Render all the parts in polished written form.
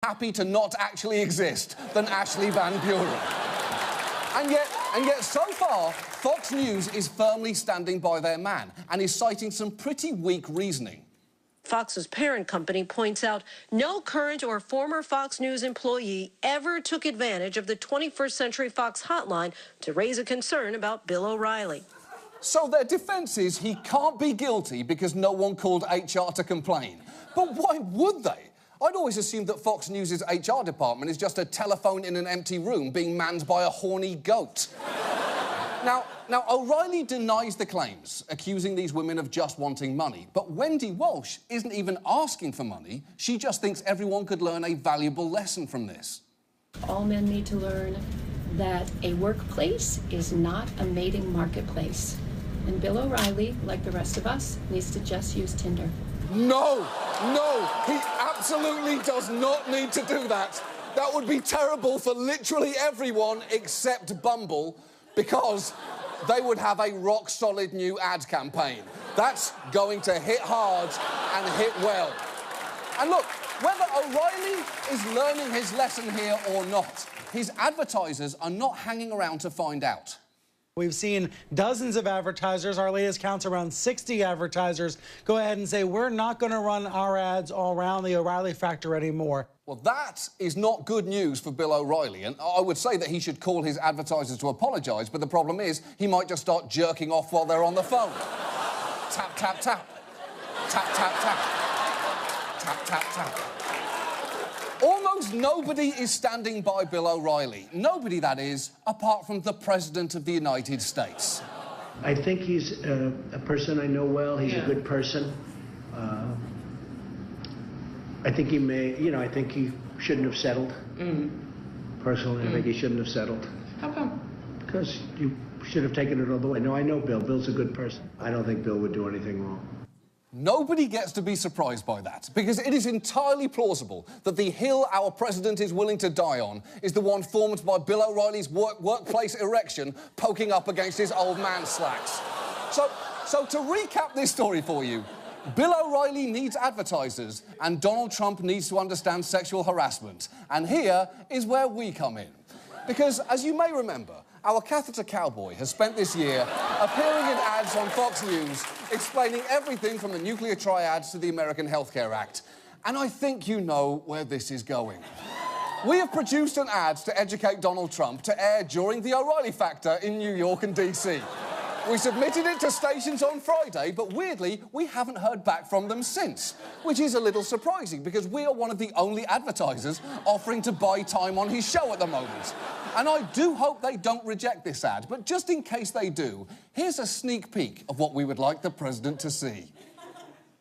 happy to not actually exist than Ashley Van Buren. And yet, so far, Fox News is firmly standing by their man and is citing some pretty weak reasoning. Fox's parent company points out no current or former Fox News employee ever took advantage of the 21st Century Fox hotline to raise a concern about Bill O'Reilly. So their defense is he can't be guilty because no one called HR to complain. But why would they? I'd always assumed that Fox News' HR department is just a telephone in an empty room being manned by a horny goat. Now, O'Reilly denies the claims, accusing these women of just wanting money. But Wendy Walsh isn't even asking for money. She just thinks everyone could learn a valuable lesson from this. All men need to learn that a workplace is not a mating marketplace. And Bill O'Reilly, like the rest of us, needs to just use Tinder. No, he absolutely does not need to do that. That would be terrible for literally everyone except Bumble, because they would have a rock-solid new ad campaign. That's going to hit hard and hit well. And look, whether O'Reilly is learning his lesson here or not, his advertisers are not hanging around to find out. We've seen dozens of advertisers, our latest counts around 60 advertisers, go ahead and say we're not going to run our ads all around the O'Reilly factor anymore. Well, that is not good news for Bill O'Reilly, and I would say that he should call his advertisers to apologise, but the problem is he might just start jerking off while they're on the phone. Tap, tap, tap. Tap, tap, tap. Tap, tap, tap. Almost nobody is standing by Bill O'Reilly. Nobody, that is, apart from the President of the United States. I think he's a person I know well. He's a good person. I think he may, I think he shouldn't have settled. Personally, I think he shouldn't have settled. How come? Because you should have taken it all the way. No, I know Bill. Bill's a good person. I don't think Bill would do anything wrong. Nobody gets to be surprised by that, because it is entirely plausible that the hill our president is willing to die on is the one formed by Bill O'Reilly's workplace erection poking up against his old man slacks. So to recap this story for you, Bill O'Reilly needs advertisers and Donald Trump needs to understand sexual harassment. And here is where we come in. Because, as you may remember, our catheter cowboy has spent this year appearing in ads on Fox News explaining everything from the nuclear triads to the American Health Care Act. And I think you know where this is going. We have produced an ad to educate Donald Trump to air during the O'Reilly Factor in New York and D.C. We submitted it to stations on Friday, but weirdly, we haven't heard back from them since, which is a little surprising because we are one of the only advertisers offering to buy time on his show at the moment. And I do hope they don't reject this ad, but just in case they do, here's a sneak peek of what we would like the president to see.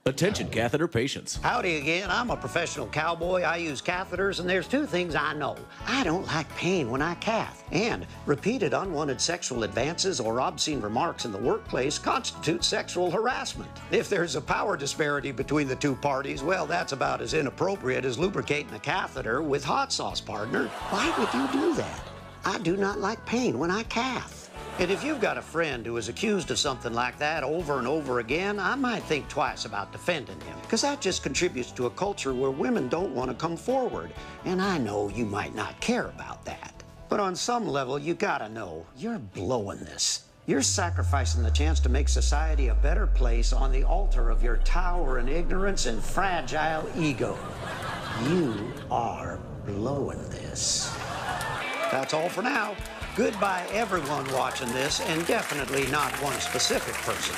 Attention catheter patients. Howdy again. I'm a professional cowboy. I use catheters, and there's two things I know. I don't like pain when I cath, and repeated unwanted sexual advances or obscene remarks in the workplace constitute sexual harassment. If there's a power disparity between the two parties, well, that's about as inappropriate as lubricating a catheter with hot sauce, partner. Why would you do that? I do not like pain when I cath. And if you've got a friend who is accused of something like that over and over again, I might think twice about defending him, because that just contributes to a culture where women don't want to come forward. And I know you might not care about that. But on some level, you gotta know, you're blowing this. You're sacrificing the chance to make society a better place on the altar of your towering ignorance and fragile ego. You are blowing this. That's all for now. Goodbye, everyone watching this, and definitely not one specific person.